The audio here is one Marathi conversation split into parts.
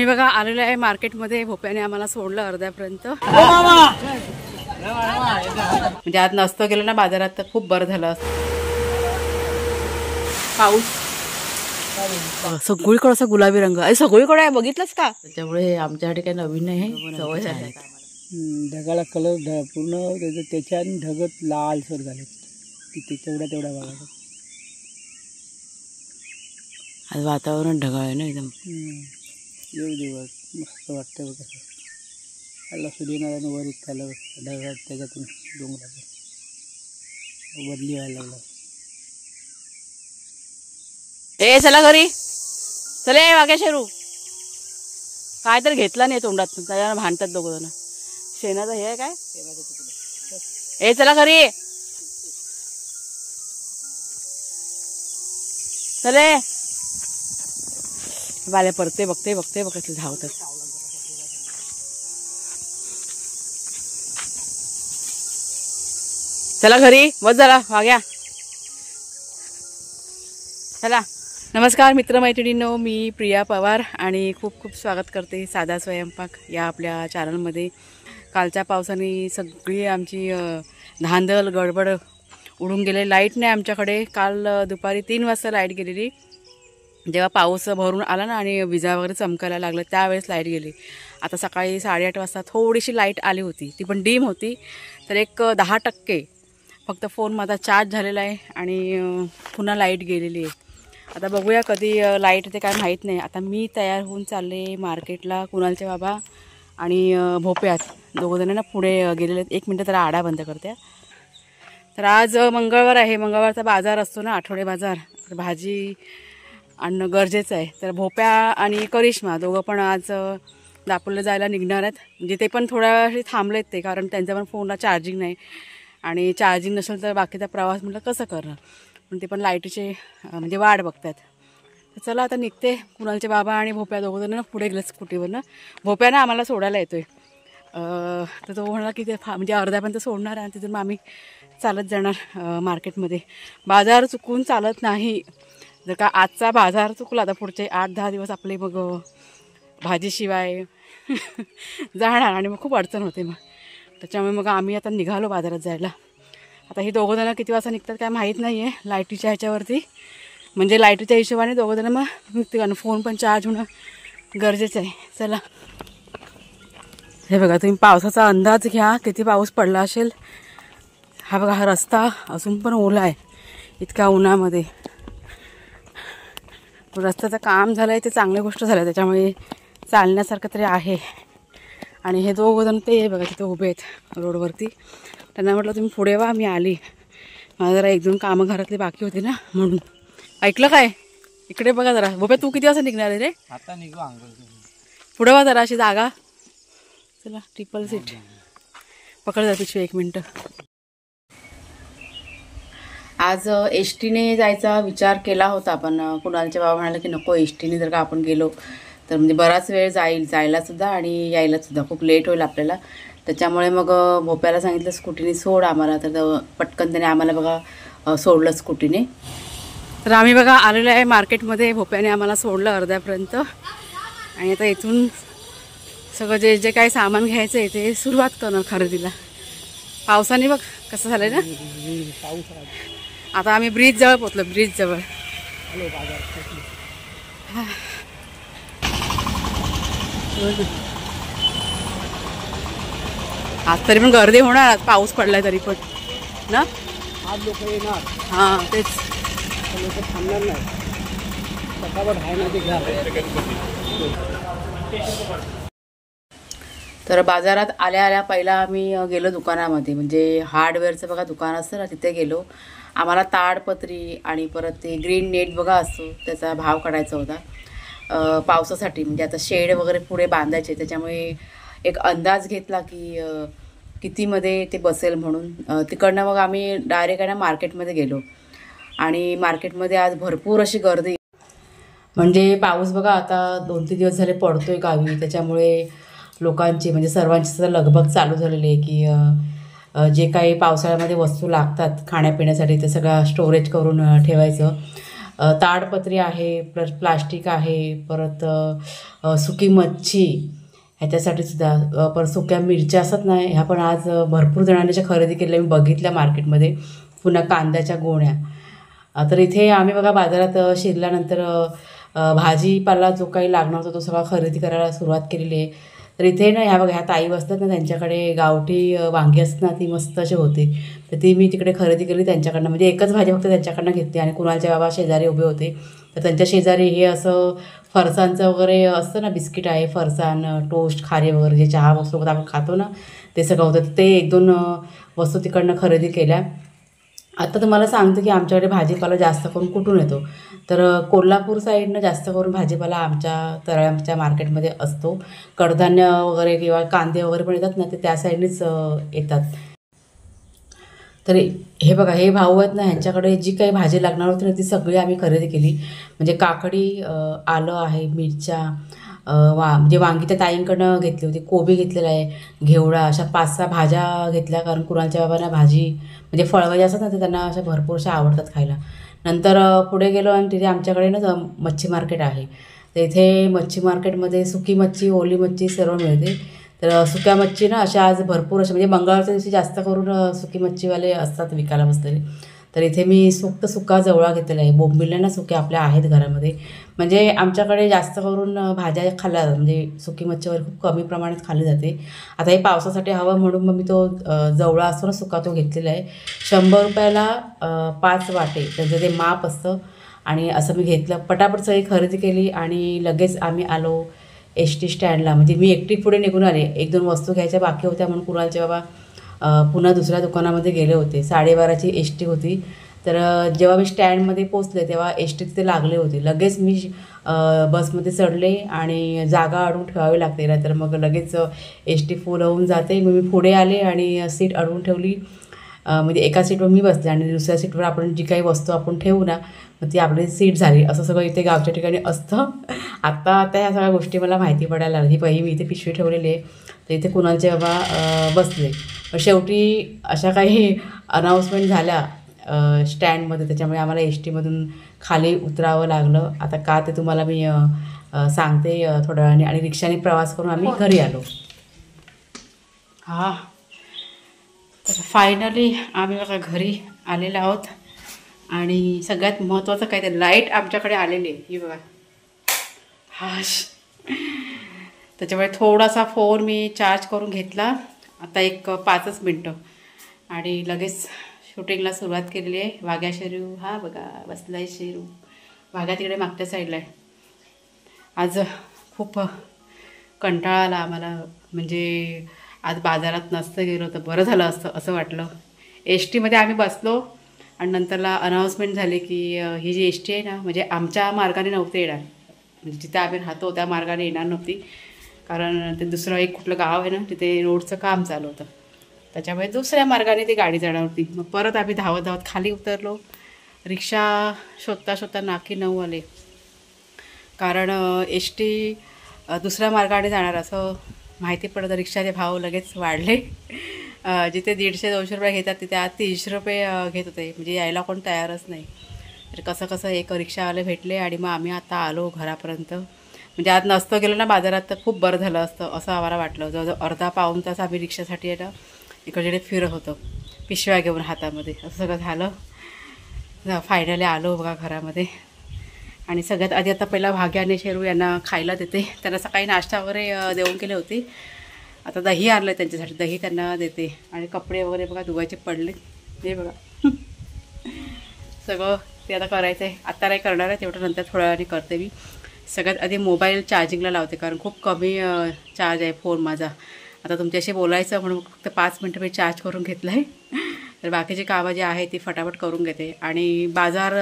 आम्ही बघा आलेलो आहे मार्केटमध्ये. भोप्याने आम्हाला सोडलं अर्ध्यापर्यंत. म्हणजे आज नसतं गेलं ना बाजारात तर खूप बरं झालं. पाऊस सगळीकडे असं गुलाबी रंग आहे, सगळीकडे आहे, बघितलंच का? त्याच्यामुळे आमच्यासाठी काही नवीन नाही, सवय झाली. ढगाला कलर पूर्ण त्याच्या ढगत लालसर झाले की तेवढ्या भागात. आज वातावरण ढगाळ आहे ना एकदम. येऊ दिवस मस्त वाटतं बघ. कसं त्याला सूर्यनारायण वर त्याला ढगात त्याच्यातून डोंगराचं बदली व्हायला लागला. ए चला घरी चले वाग्या शेरू. काय तर घेतला नाही तोंडात, त्याला भांडतात दोघं जण. शेणाचं हे काय ए चला घरी चले. बाले परते बघते धावतात. चला घरी बस झाला वाग्या चला. नमस्कार मित्रमैत्रिणींनो, मी प्रिया पवार आणि खूप खूप स्वागत करते साधा स्वयंपाक या आपल्या चॅनलमध्ये. कालच्या पावसाने सगळी आमची धांदल गडबड उडून गेले. लाईट नाही आमच्याकडे. काल दुपारी 3 वाजता लाईट गेलेली. जेव्हा पाऊस भरून आला ना आणि विजा वगैरे चमकायला लागलं त्यावेळेस लाईट गेली. आता सकाळी 8:30 वाजता थोडीशी लाईट आली होती, ती पण डीम होती. तर एक 10% फक्त फोन माझा चार्ज झालेला आहे आणि पुन्हा लाईट गेलेली आहे. आता बघूया कधी लाईट ते काय माहीत नाही. आता मी तयार होऊन चालले मार्केटला. कुणालचे बाबा आणि भोप्यात दोघंजण ना पुढे गेलेले. 1 मिनटं तर आडा बंद करते. तर आज मंगळवार आहे. मंगळवारचा बाजार असतो ना, आठवडे बाजार. तर भाजी आणणं गरजेचं आहे. तर भोप्या आणि करिश्मा दोघं पण आज दापोलीला जायला निघणार आहेत. म्हणजे ते पण थोड्या वेळ थांबलेत ते, कारण त्यांच्या पण फोनला चार्जिंग नाही आणि चार्जिंग नसेल तर बाकीचा प्रवास म्हटलं कसं करणार. पण ते पण लाईटीचे म्हणजे वाट बघतात. तर चला आता निघते. कुणालचे बाबा आणि भोप्या दोघं जण पुढे गेले स्कूटीवरनं. भोप्यानं आम्हाला सोडायला येतोय. तर तो म्हणाला की ते म्हणजे अर्ध्यापर्यंत सोडणार आणि तिथून मग आम्ही चालत जाणार मार्केटमध्ये. बाजार चुकून चालत नाही. जर का आजचा बाजार चुकला तर पुढचे 8-10 दिवस आपले मग भाजीशिवाय जाणार आणि मग खूप अडचण होते. मग त्याच्यामुळे मग आम्ही आता निघालो बाजारात जायला. आता ही दोघं जणं किती वाजता निघतात काय माहीत नाही आहे लाईटीच्या ह्याच्यावरती. म्हणजे लाईटीच्या हिशोबाने दोघं जणं मग निघते, आणि फोन पण चार्ज होणं गरजेचं आहे. चला हे बघा तुम्ही पावसाचा अंदाज घ्या, किती पाऊस पडला असेल. हा बघा हा रस्ता अजून पण ओला आहे इतक्या उन्हामध्ये. रस्त्याचं काम झालं आहे ते चांगली गोष्ट झाली, त्याच्यामुळे चालण्यासारखं तरी आहे. आणि हे दोघं जण ते बघा तिथे उभे आहेत रोडवरती. त्यांना म्हटलं तुम्ही पुढे वा, मी आली. मला जरा 1-2 कामं घरातली बाकी होती ना म्हणून. ऐकलं काय? इकडे बघा जरा. भोप्या तू किती वाजता निघणार आहे रे? आता निघू पुढे वा जरा, अशी जागा. चला ट्रिपल सीट पकड जा पिशवी 1 मिनटं. आज एसटीने जायचा विचार केला होता, पण कुणालचे बाबा म्हणाले की नको, एसटीने जर का आपण गेलो तर म्हणजे बराच वेळ जायलासुद्धा आणि यायलासुद्धा खूप लेट होईल आपल्याला. त्याच्यामुळे मग भोप्याला सांगितलं स्कूटीने सोड आम्हाला. तर पटकन त्याने आम्हाला बघा सोडलं स्कूटीने. तर आम्ही बघा आलेलो आहे मार्केटमध्ये. भोप्याने आम्हाला सोडलं अर्ध्यापर्यंत आणि आता इथून सगळं जे जे काही सामान घ्यायचं आहे ते सुरुवात करणार खरेदीला. पावसाने बघ कसं झालं आहे ना. आता आम्ही ब्रिजजवळ पोचलो, ब्रिजजवळ. आज तरी पण गर्दी होणार, पाऊस पडलाय तरी पण ना. आज लोक येणार. हां तेच, लोक थांबणार नाही. पटापट आहे ना ते घ्या. तर बाजारात आल्या आल्या पहिला आम्ही गेलो दुकानामध्ये. म्हणजे हार्डवेअरचं बघा दुकान असतं ना, तिथे गेलो. आम्हाला ताडपत्री आणि परत ते ग्रीन नेट बघा असतो त्याचा भाव काढायचा होता पावसासाठी. म्हणजे आता शेड वगैरे पुढे बांधायचे, त्याच्यामुळे एक अंदाज घेतला की कितीमध्ये ते बसेल म्हणून. तिकडनं मग आम्ही डायरेक्ट आहे ना मार्केटमध्ये गेलो. आणि मार्केटमध्ये आज भरपूर अशी गर्दी. म्हणजे पाऊस बघा आता 2-3 दिवस झाले पडतोय गावी, त्याच्यामुळे लोकांची म्हणजे सर्वांची सुद्धा लगबग चालू झालेली आहे की जे काही पावसाळ्यामध्ये वस्तू लागतात खाण्यापिण्यासाठी ते सगळं स्टोरेज करून ठेवायचं. ताडपत्री आहे, परत प्लास्टिक आहे, परत सुकी मच्छी ह्याच्यासाठी सुद्धा, परत सुक्या मिरच्या असतात ना, ह्या पण आज भरपूर जणांनी ज्या खरेदी केल्या मी बघितल्या मार्केटमध्ये. पुन्हा कांद्याच्या गोण्या. तर इथे आम्ही बघा बाजारात शिरल्यानंतर भाजीपाला जो काही लागणार होता तो सगळा खरेदी करायला सुरुवात केलेली आहे. तर इथे ना ह्या बघा ह्या ताई बसतात ना, त्यांच्याकडे गावठी वांगी असतात ना, ती मस्त अशी होती. तर ती मी तिकडे खरेदी केली त्यांच्याकडनं. म्हणजे एकच भाजी फक्त त्यांच्याकडनं घेतली आणि कुणालचे बाबा शेजारी उभे होते. तर त्यांच्या शेजारी हे असं फरसाणचं वगैरे असतं ना, बिस्किट आहे, फरसाण, टोस्ट, खारी वगैरे जे चहासोबत आपण खातो ना, ते सगळं होतं. ते 1-2 वस्तू तिकडनं खरेदी केल्या. आता तुम्हाला सांगते की आमच्याकडे भाजीपाला जास्त करून कुठून येतो. तर कोल्हापूर साईडनं जास्त करून भाजीपाला आमच्या तळ्याच्या मार्केटमध्ये असतो. कडधान्य वगैरे किंवा कांदे वगैरे पण येतात ना, ते त्या साईडनेच येतात. तर हे बघा हे भाऊ आहेत ना, ह्यांच्याकडे जी काही भाजी लागणार होती ना, ती सगळी आम्ही खरेदी केली. म्हणजे काकडी, आलं आहे, मिरच्या, म्हणजे वांगी त्या ताईंकडनं घेतली होती, कोबी घेतलेला आहे, घेवडा, अशा 5-6 भाज्या घेतल्या. कारण कुणालच्या बाबांना भाजी म्हणजे फळभाज्या असतात ना, ते त्यांना अशा भरपूरशा आवडतात खायला. नंतर पुढे गेलो आणि तिथे आमच्याकडे ना मच्छी मार्केट आहे. तर इथे मच्छी मार्केटमध्ये सुकी मच्छी, ओली मच्छी सर्व मिळते. तर सुक्या मच्छी ना अशा आज भरपूर अशा म्हणजे मंगळवारच्या दिवशी जास्त करून सुकी मच्छीवाले असतात विकायला बसलेले. तर इथे मी सुका जवळा घेतलेला आहे. बोंबिल्या ना सुक्या आपल्या आहेत घरामध्ये. म्हणजे आमच्याकडे जास्त करून भाज्या खाल्ल्या जातात. म्हणजे सुकी मच्छी वगैरे खूप कमी प्रमाणात खाल्ली जाते. आता हे पावसासाठी हवं म्हणून मग मी तो जवळा असतो ना सुका, तो घेतलेला आहे. 100 रुपयाला 5 वाटे त्याचं ते माप असतं. आणि असं मी घेतलं, पटापट सगळी खरेदी केली आणि लगेच आम्ही आलो एस टी स्टँडला. म्हणजे मी एकटी पुढे निघून आले. 1-2 वस्तू घ्यायच्या बाकी होत्या म्हणून कुणालचे बाबा पुन्हा दुसऱ्या दुकानामध्ये गेले होते. 12:30ची एस टी होती. तर जेव्हा मी स्टँडमध्ये पोचले तेव्हा एस टी तिथे लागले होते. लगेच मी बसमध्ये चढले आणि जागा अडवून ठेवावी लागते ना, तर मग लगेच एस टी फुल होऊन जाते. मग मी पुढे आले आणि सीट अडवून ठेवली. म्हणजे एका सीटवर मी बसले आणि दुसऱ्या सीटवर आपण जी काही वस्तू आपण ठेवू ना, मग ती आपली सीट झाली. असं सगळं इथे गावच्या ठिकाणी असतं. आता ह्या सगळ्या गोष्टी मला माहिती पडायला लागली. ही पहिली मी इथे पिशवी ठेवलेली आहे. तर इथे कुणालचे बाबा बसले. पण शेवटी अशा काही अनाऊन्समेंट झाल्या स्टँडमध्ये, त्याच्यामुळे आम्हाला एस टीमधून खाली उतरावं लागलं. आता का ते तुम्हाला मी सांगते थोड्या वेळाने. आणि रिक्षाने प्रवास करून आम्ही घरी आलो. हां, तर फायनली आम्ही बघा घरी आलेलो आहोत. आणि सगळ्यात महत्त्वाचं काय ते लाईट आमच्याकडे आलेली आहे. ही बघा, हाश. त्याच्यामुळे थोडासा फोन मी चार्ज करून घेतला. आता एक 5च मिनटं आणि लगेच शूटिंगला सुरुवात केलेली आहे. वाघ्या शेरू हा बघा बसला आहे. शेरू वाघ्या तिकडे मागच्या साईडला आहे. आज खूप कंटाळा आला आम्हाला. म्हणजे आज बाजारात नसतं गेलो तर बरं झालं असतं असं वाटलं. एस टीमध्ये आम्ही बसलो आणि नंतरला अनाऊन्समेंट झाली की ही जी एस टी आहे ना, म्हणजे आमच्या मार्गाने नव्हते येणार. म्हणजे जिथे आम्ही राहतो त्या मार्गाने येणार नव्हती. कारण ते दुसरं एक कुठलं गाव आहे ना, तिथे रोडचं काम चालू होतं. त्याच्यामुळे दुसऱ्या मार्गाने ती गाडी जाणार होती. मग परत आम्ही धावत धावत खाली उतरलो. रिक्षा शोधता शोधता नाकी 9 आले. कारण एस टी दुसऱ्या मार्गाने जाणार असं माहिती पडतं. रिक्षाचे भाव लगेच वाढले. जिथे 150-200 रुपये घेतात तिथे आज 300 रुपये घेत होते. म्हणजे यायला कोण तयारच नाही. तर कसं एक रिक्षावाले भेटले आणि मग आम्ही आता आलो घरापर्यंत. म्हणजे आज नसतं गेलो ना बाजारात तर खूप बरं झालं असतं असं आम्हाला वाटलं. जवळजवळ अर्धा-पाऊण तास आम्ही रिक्षासाठी आहे ना इकडे फिरत होतो पिशव्या घेऊन हातामध्ये. असं सगळं झालं. फायनली आलो बघा घरामध्ये. आणि सगळ्यात आधी आता पहिला भाग्या आणि शेरू यांना खायला देते. त्यांना सकाळी नाश्ता वगैरे देऊन केले होते. आता दही आणलं आहे त्यांच्यासाठी, दही त्यांना देते. आणि कपडे वगैरे बघा धुवायचे पडले. हे बघा सगळं ते आता करायचं आहे. आत्ता नाही करणार आहे, तेवढं नंतर थोड्या वेळाने करते मी. सगळ्यात आधी मोबाईल चार्जिंगला लावते कारण खूप कमी चार्ज आहे फोन माझा. आता तुमच्याशी बोलायचं म्हणून फक्त 5 मिनटं मी चार्ज करून घेतलं आहे. तर बाकीची कामं जी आहे ती फटाफट करून घेते. आणि बाजार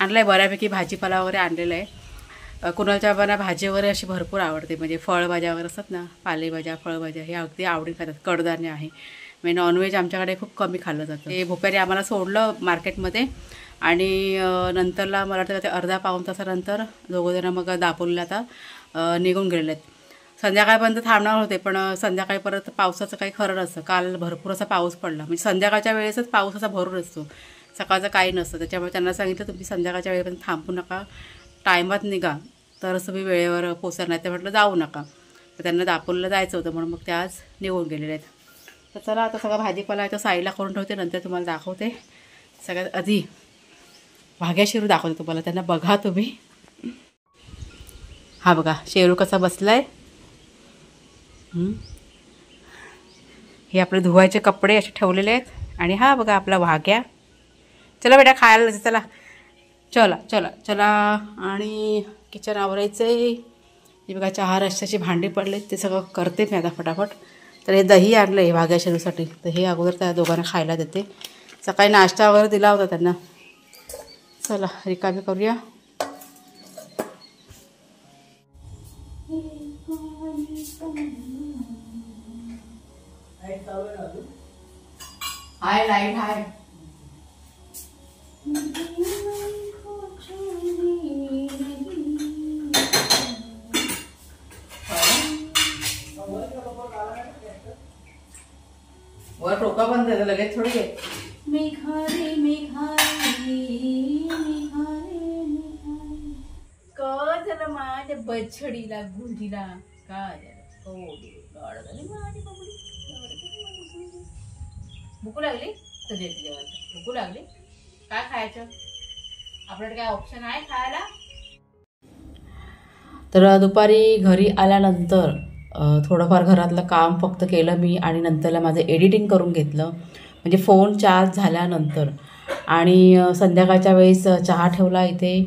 आणला आहे बऱ्यापैकी, भाजीपाला वगैरे आणलेला आहे. कुणालच्या बाबांना भाजी वगैरे अशी भरपूर आवडते. म्हणजे फळभाज्या वगैरे असतात ना, पालेभाज्या फळभाज्या हे अगदी आवडीने खातात. कडधान्य आहे. म्हणजे नॉनव्हेज आमच्याकडे खूप कमी खाल्लं जातं. ते भोप्याने आम्हाला सोडलं मार्केटमध्ये आणि नंतरला मला वाटतं ते अर्धा-पाऊण तासानंतर दोघंजणं मग दापोलीला आता निघून गेलेले आहेत. संध्याकाळपर्यंत थांबणार होते पण संध्याकाळी परत पावसाचं काही खरं नसतं. काल भरपूर असा पाऊस पडला. म्हणजे संध्याकाळच्या वेळेसच पाऊस असा भरून असतो. सकाळचं काही नसतं. त्याच्यामुळे त्यांना सांगितलं तुम्ही संध्याकाळच्या वेळेपर्यंत थांबू नका, टायमात निघा तरच तुम्ही वेळेवर पोचणार, नाही तर म्हटलं जाऊ नका. तर त्यांना दापोलीला जायचं होतं म्हणून मग ते आज निघून गेलेले आहेत. तर चला आता सगळा भाजीपाला आहे तो साईडला करून ठेवते, नंतर तुम्हाला दाखवते. सगळ्यात आधी भाग्या शेरू दाखवते तुम्हाला, त्यांना बघा तुम्ही. हा बघा शेरू कसा बसलाय. हे आपले धुवायचे कपडे असे ठेवलेले आहेत आणि हा बघा आपला भाग्या. चला बेटा खायला चला चला चला चला. आणि किचन आवरायचं आहे. हे बघा चहा रश्श्याची भांडी पडले ते सगळं करते मी आता फटाफट. तर हे दही आणलं आहे भाग्या शेरूसाठी, तर हे अगोदर त्या दोघांना खायला देते. सकाळी नाश्ता वगैरे दिला होता त्यांना. चला रिकामी करूया. हाय लाईट हाय. वर टोका बंद आहे लगेच थोडी आहे. मेघारे मेघारे का झालं माझ्या बछडीला गुंजीला, का भूक लागली तर देते जेवायला. भूक लागली काय खायचं, आपल्याकडे काय ऑप्शन आहे खायला. तर दुपारी घरी आल्यानंतर थोडंफार घरातलं काम फक्त केलं मी आणि नंतरला माझं एडिटिंग करून घेतलं, म्हणजे फोन चार्ज झाल्यानंतर. आणि संध्याकाळच्या वेळेस चहा ठेवला इथे.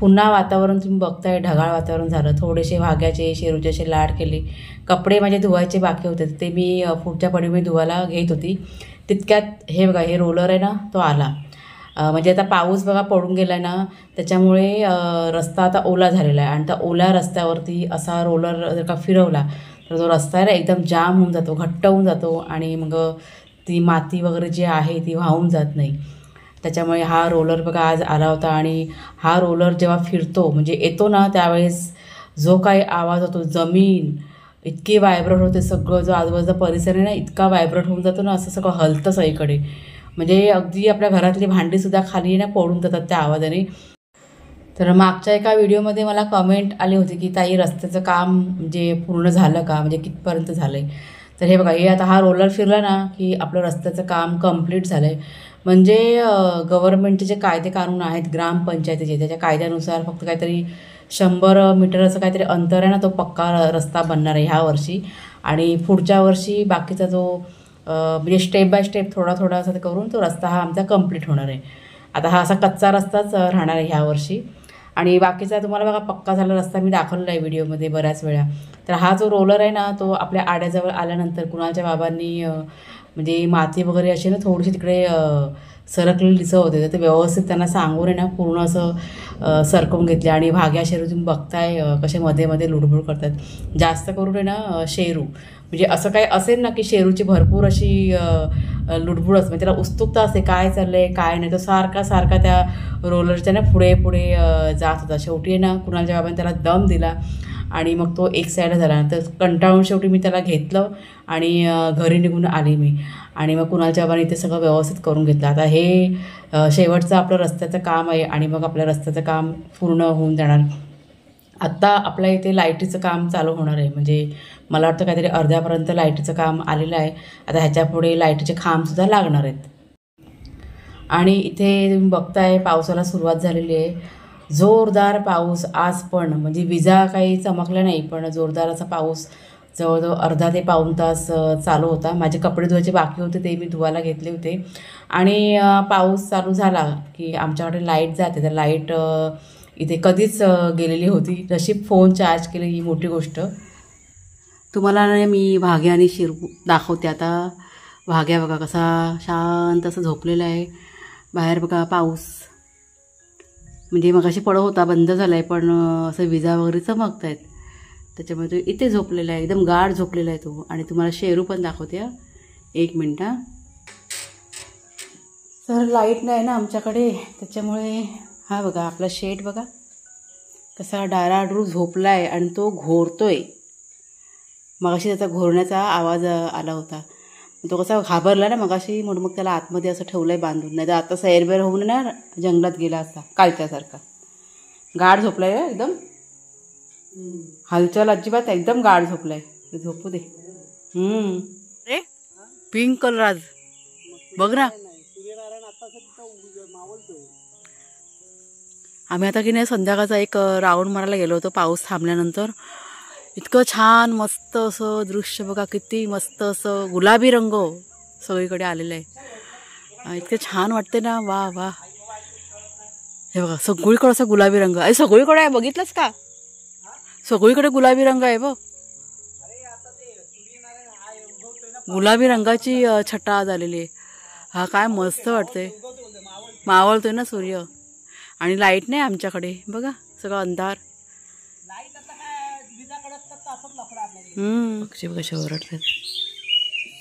पुन्हा वातावरण तुम्ही बघताय ढगाळ वातावरण झालं. थोडेसे भाग्याचे शेरूचे असे लाड केले. कपडे माझे धुवायचे बाकी होते ते मी पुढच्या पडीमध्ये धुवायला घेत होती. तितक्यात हे बघा हे रोलर आहे ना तो आला. म्हणजे आता पाऊस बघा पडून गेला आहे ना, त्याच्यामुळे रस्ता आता ओला झालेला आहे. आणि त्या ओल्या रस्त्यावरती असा रोलर जर का फिरवला तर तो रस्ता आहे ना एकदम जाम होऊन जातो, घट्ट होऊन जातो आणि मग ती माती वगैरे जी आहे ती वाहून जात नाही. त्याच्यामुळे हा रोलर बघा आज आला होता. आणि हा रोलर जेव्हा फिरतो म्हणजे येतो ना त्यावेळेस जो काही आवाज होतो, जमीन इतकी व्हायब्रेट होते, सगळं जो आजूबाजूचा परिसर आहे ना इतका व्हायब्रेट होऊन जातो ना, असं सगळं हलतं सगळीकडे. म्हणजे अगदी आपल्या घरातली भांडीसुद्धा खाली ना पडून जातात त्या आवाजाने. तर मागच्या एका व्हिडिओमध्ये मला कमेंट आली होती की ताई रस्त्याचं काम म्हणजे पूर्ण झालं का, म्हणजे कितपर्यंत झालं आहे. तर हे बघा हे आता हा रोलर फिरला ना की आपलं रस्त्याचं काम कंप्लीट झालं आहे. म्हणजे गव्हर्नमेंटचे जे कायदे कानून आहेत ग्रामपंचायतीचे, त्याच्या कायद्यानुसार फक्त काहीतरी 100 मीटर असं काहीतरी अंतर आहे ना तो पक्का रस्ता बनणार आहे ह्या वर्षी. आणि पुढच्या वर्षी बाकीचा जो म्हणजे स्टेप बाय स्टेप थोडा थोडा असं करून तो रस्ता हा आमचा कंप्लीट होणार आहे. आता हा असा कच्चा रस्ताच राहणार आहे ह्या वर्षी. आणि बाकीचा तुम्हाला बघा पक्का झाला रस्ता मी दाखवलेला आहे व्हिडिओमध्ये बऱ्याच वेळा. तर हा जो रोलर आहे ना तो आपल्या आड्याजवळ आल्यानंतर कुणालच्या बाबांनी म्हणजे माती वगैरे अशी ना थोडीशी तिकडे सरकलेली दिसत होते, तर ते व्यवस्थित त्यांना सांगून आहे ना पूर्ण असं सरकवून घेतले. आणि भाग्या शेरू तुम्ही बघताय कसे मध्ये मध्ये लुडबुड करतात. जास्त करून आहे ना शेरू, म्हणजे असं काही असेल ना की शेरूची भरपूर अशी लुडबुड असते, त्याला उत्सुकता असते काय चाललं आहे काय नाही. तो सारखा सारखा त्या रोलरच्या ना पुढे पुढे जात होता. शेवटी आहे ना कुणालच्या बाबांनी त्याला दम दिला आणि मग तो एक साईड झाला. तर कंटाळून शेवटी मी त्याला घेतलं आणि घरी निघून आली मी. आणि मग कुणालच्या बाबांनी ते सगळं व्यवस्थित करून घेतलं. आता हे शेवटचं आपलं रस्त्याचं काम आहे आणि मग आपल्या रस्त्याचं काम पूर्ण होऊन जाणार. आत्ता आपल्या इथे लाईटीचं काम चालू होणार आहे, म्हणजे मला वाटतं काहीतरी अर्ध्यापर्यंत लाईटीचं काम आलेलं आहे. आता ह्याच्यापुढे लाईटीचे खांबसुद्धा लागणार आहेत. आणि इथे तुम्ही बघताय पावसाला सुरुवात झालेली आहे. जोरदार पाऊस आज पण, म्हणजे विजा काही चमकल्या नाही पण जोरदार असा पाऊस जवळजवळ अर्धा ते पाऊण तास चालू होता. माझे कपडे धुवायचे बाकी होते ते मी धुवायला घेतले होते. आणि पाऊस चालू झाला की आमच्याकडे लाईट जाते. तर लाईट इथे कधीच गेलेली होती. नशीब फोन चार्ज केले ही मोठी गोष्ट. तुम्हाला मी भाग्या आणि शेरू दाखवते. आता भाग्या बघा कसा शांत असं झोपलेला आहे. बाहेर बघा पाऊस म्हणजे मगाशी पडत होता बंद झाला आहे पण असं विजा वगैरे चमकत आहेत, त्याच्यामुळे तो इथे झोपलेला आहे, एकदम गाढ झोपलेला आहे तो. आणि तुम्हाला शेरू पण दाखवते एक मिनटं. तर लाईट नाही ना आमच्याकडे, त्याच्यामुळे हा बघा आपला शेड बघा कसा डाराडूर झोपला आहे आणि तो घोरतोय. मगाशी त्याचा घोरण्याचा आवाज आला होता. तो कसा घाबरला ना मगाशी, म्हणून मग त्याला आतमध्ये असं ठेवलंय बांधून. नाही तर आता सैरबैर होऊन ना जंगलात गेला असता कालच्यासारखा. गाढ झोपलाय एकदम, हालचाल अजिबात, एकदम गाढ झोपलाय. झोपू दे. रे पिंक कलर आज बघ ना. आम्ही आता की नाही संध्याकाळचा एक राऊंड मारायला गेलो होतो पाऊस थांबल्यानंतर. इतकं छान मस्त असं दृश्य बघा, किती मस्त असं गुलाबी रंग सगळीकडे आलेलं आहे. इतकं छान वाटते ना, वा वा. हे बघा सगळीकडे असा गुलाबी रंग आहे, सगळीकडे आहे. बघितलंच का, सगळीकडे गुलाबी रंग आहे बघ. गुलाबी रंगाची छटा झालेली आहे. हा काय मस्त वाटते, मावळतोय ना सूर्य. आणि लाईट नाही आमच्याकडे बघा, सगळं अंधार. पक्षी कशा ओरडतात.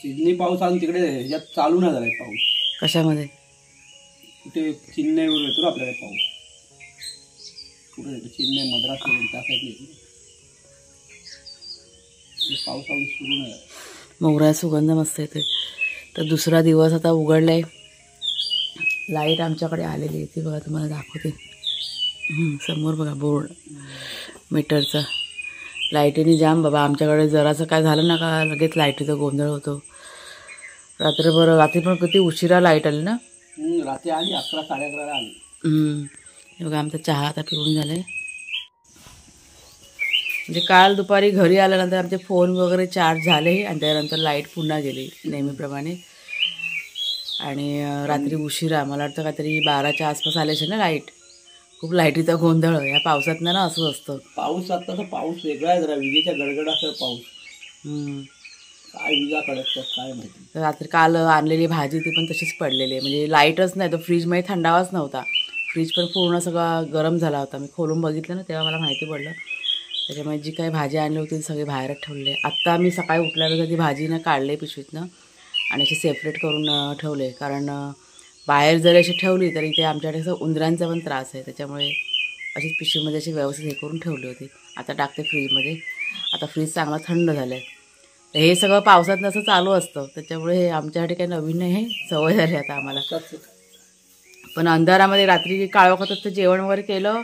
सिडनी पाऊस आणि तिकडे यात चालू नाही झालाय पाऊस. कशामध्ये? कुठे चेन्नईवर येतो ना आपल्याकडे पाऊस. कुठे चेन्नई मद्रास त्या साईडला पाऊस अजून सुरू नाही. मोगरा सुगंध मस्त येते. तर दुसरा दिवस आता उघडलाय. लाईट आमच्याकडे आलेली आहे, ती बघा तुम्हाला दाखवते. समोर बघा बोर्ड मीटरचा. लाईटीने जाम बाबा आमच्याकडे. जरासं काय झालं ना का लगेच लाईटीचा गोंधळ होतो. रात्री पण किती उशिरा लाईट आली ना. रात्री आली 11 साडे11 आली. हे बघा आमचा चहा आता पिऊन झालाय. म्हणजे काल दुपारी घरी आल्यानंतर आमचे फोन वगैरे चार्ज झाले आणि त्यानंतर लाईट पुन्हा गेली नेहमीप्रमाणे. आणि रात्री उशिरा, मला वाटतं काहीतरी 12च्या आसपास आले असेल ना लाईट. खूप लाईटीचा गोंधळ या पावसात ना असं असतं. पाऊस आता पाऊस वेगळा आहे जरा, विजेच्या गडगडाचा पाऊस. काय विजा कडकतात काय माहिती. रात्री काल आणलेली भाजी ती पण तशीच पडलेली आहे. म्हणजे लाईटच नाही, तो फ्रीजमध्ये थंडावाच नव्हता. फ्रीज पण पूर्ण सगळा गरम झाला होता. मी खोलून बघितलं ना तेव्हा मला माहिती पडलं. त्याच्यामुळे जी काही भाजी आणली होती ती सगळी बाहेरच ठेवली. आत्ता मी सकाळी उठल्यानंतर ती भाजी ना काढले पिशवीतनं आणि अशी सेपरेट करून ठेवले. कारण बाहेर जरी अशी ठेवली तरी इथे आमच्याकडे असं उंदरांचा पण त्रास आहे. त्याच्यामुळे अशीच पिशवीमध्ये अशी व्यवस्थित हे करून ठेवली होती. आता टाकते फ्रीजमध्ये. आता फ्रीज चांगला थंड झालं आहे. तर हे सगळं पावसात असं चालू असतं. त्याच्यामुळे हे आमच्यासाठी काही नवीन नाही, हे सवय झाली आता आम्हाला. पण अंधारामध्ये रात्री काळोखात जेवण वगैरे केलं.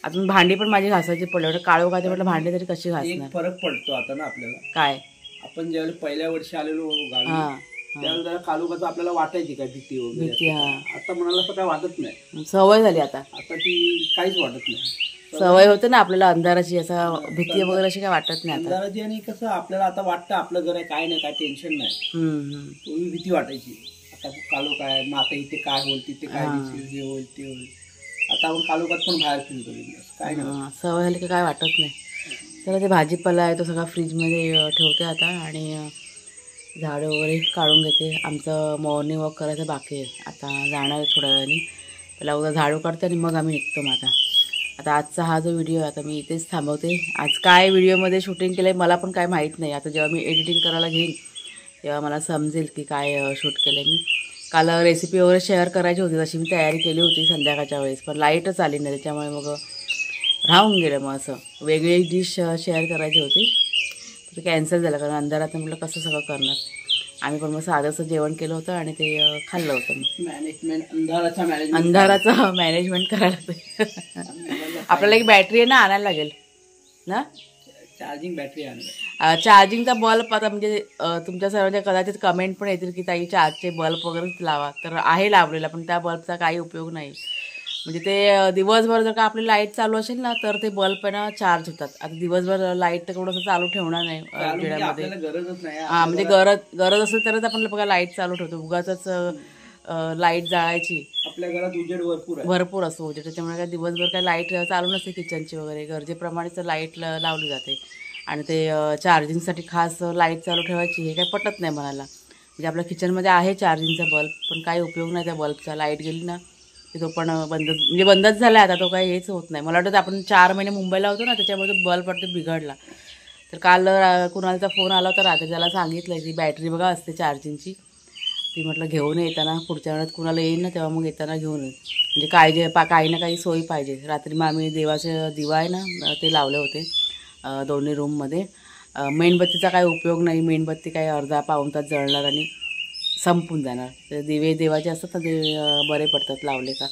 अजून भांडी पण माझी घासायची पडली. काळोखाचे म्हटलं भांडी तरी कशी घासणार. फरक पडतो आता ना आपल्याला. काय आपण ज्यावेळेला पहिल्या वर्षी आलेलो गावी त्यावेळेला जरा काळोखाचं आपल्याला वाटायची काय भीती वगैरे. भीती आता म्हणाला असं काय वाटत नाही, सवय झाली आता. आता ती काहीच वाटत नाही. सवय होते ना आपल्याला अंधाराची, असं भीती वगैरे अशी काय वाटत नाही अंधाराची. आणि कसं आपल्याला आता वाटतं आपलं घर आहे, काय नाही, काय टेन्शन नाही. पूर्वी भीती वाटायची. आता काळोख काय, मग आता इथे काय होईल, तिथे काय दिसेल, हे होईल ते होईल. आता आपण काळोखात पण बाहेर फिरतो, काय नाही. सवय झाली की काय वाटत नाही. तर ते भाजीपाला आहे तो सगळा फ्रीजमध्ये ठेवते आता आणि झाडं वगैरे काढून घेते. आमचं मॉर्निंग वॉक करायचं बाकी आहे. आता जाणार आहे थोड्या वेळाने. पहिला उद्या झाडू काढते आणि मग आम्ही निघतो. मग आता आजचा हा जो व्हिडिओ आहे आता मी इथेच थांबवते. आज काय व्हिडिओमध्ये शूटिंग केलं आहे मला पण काय माहीत नाही. आता जेव्हा मी एडिटिंग करायला घेईन तेव्हा मला समजेल की काय शूट केलं आहे मी. काल रेसिपी वगैरे शेअर करायची होती, तशी मी तयारी केली होती संध्याकाळच्या वेळेस, पण लाईटच आली नाही. त्याच्यामुळे मग राहून गेलं. मग असं वेगळी एक डिश शेअर करायची होती, ते कॅन्सल झालं. कारण अंधारात म्हटलं कसं सगळं करणार. आम्ही पण मग साधंसं जेवण केलं होतं आणि ते खाल्लं होतं. अंधाराचं मॅनेजमेंट करायला लागतं. आपल्याला एक बॅटरी आहे ना, आणायला लागेल ना, चार्जिंग बॅटरी आणली. चार्जिंगचा बल्ब आता म्हणजे तुमच्या सर्वांच्या कदाचित कमेंट पण येतील की ताई चार्जचे बल्ब वगैरेच लावा. तर आहे लावलेला, पण त्या बल्बचा काही उपयोग नाही. म्हणजे ते दिवसभर जर का आपली लाईट चालू असेल ना तर ते बल्ब ना चार्ज होतात. आता दिवसभर लाईट तर थोडंसं चालू ठेवणार नाही उजेडामध्ये. हां, म्हणजे गरज असेल तरच आपण बघा लाईट चालू ठेवतो. उगाचच लाईट जाळायची. आपल्या घरात उजेड भरपूर असतो उजेड. त्याच्यामुळे काय दिवसभर काय लाईट चालू नसते किचनची वगैरे. गरजेप्रमाणेच लाईट लावली जाते. आणि ते चार्जिंगसाठी खास लाईट चालू ठेवायची हे काय पटत नाही म्हणाला. म्हणजे आपल्या किचनमध्ये आहे चार्जिंगचा बल्ब, पण काही उपयोग नाही त्या बल्बचा. लाईट गेली ना की तो पण बंदच झाला आहे आता. तो काही हेच होत नाही. मला वाटतं आपण 4 महिने मुंबईला होतो ना त्याच्यामुळे तो बल्ब वाटतं बिघडला. तर काल कुणालचा फोन आला होता रात्री, त्याला सांगितलं की बॅटरी बघा असते चार्जिंगची, ती म्हटलं घेऊन येताना पुढच्या वेळात कुणाला येईल ना तेव्हा मग येताना घेऊन येईल. म्हणजे काही ना काही सोयी पाहिजे. रात्री मग आम्ही देवाचे दिवा आहे ना ते लावले होते दोन्ही रूममध्ये. मेणबत्तीचा काही उपयोग नाही. मेणबत्ती काही अर्धा पाऊण तास जळणार आणि संपून जाणार. तर दिवे देवाचे असतात ना ते बरे पडतात लावले का.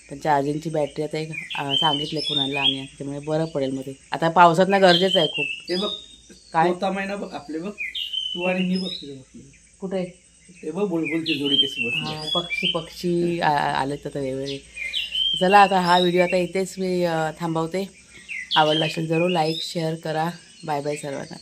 पण चार्जिंगची बॅटरी आता एक सांगितले कुणाला आणि त्यामुळे बरं पडेल. मध्ये आता पावसात ना गरजेचं आहे खूप. ते बघ काय कोणता महिना बघ आपले बघ, तू आणि मी बघ कुठे ते बघ बुलबुलची जोडी कशी बसली. पक्षी आलेत आता वेगवेगळे. चला आता हा व्हिडिओ आता इथेच मी थांबवते. आवडला असेल जरूर लाईक शेअर करा. बाय बाय सर्वांना.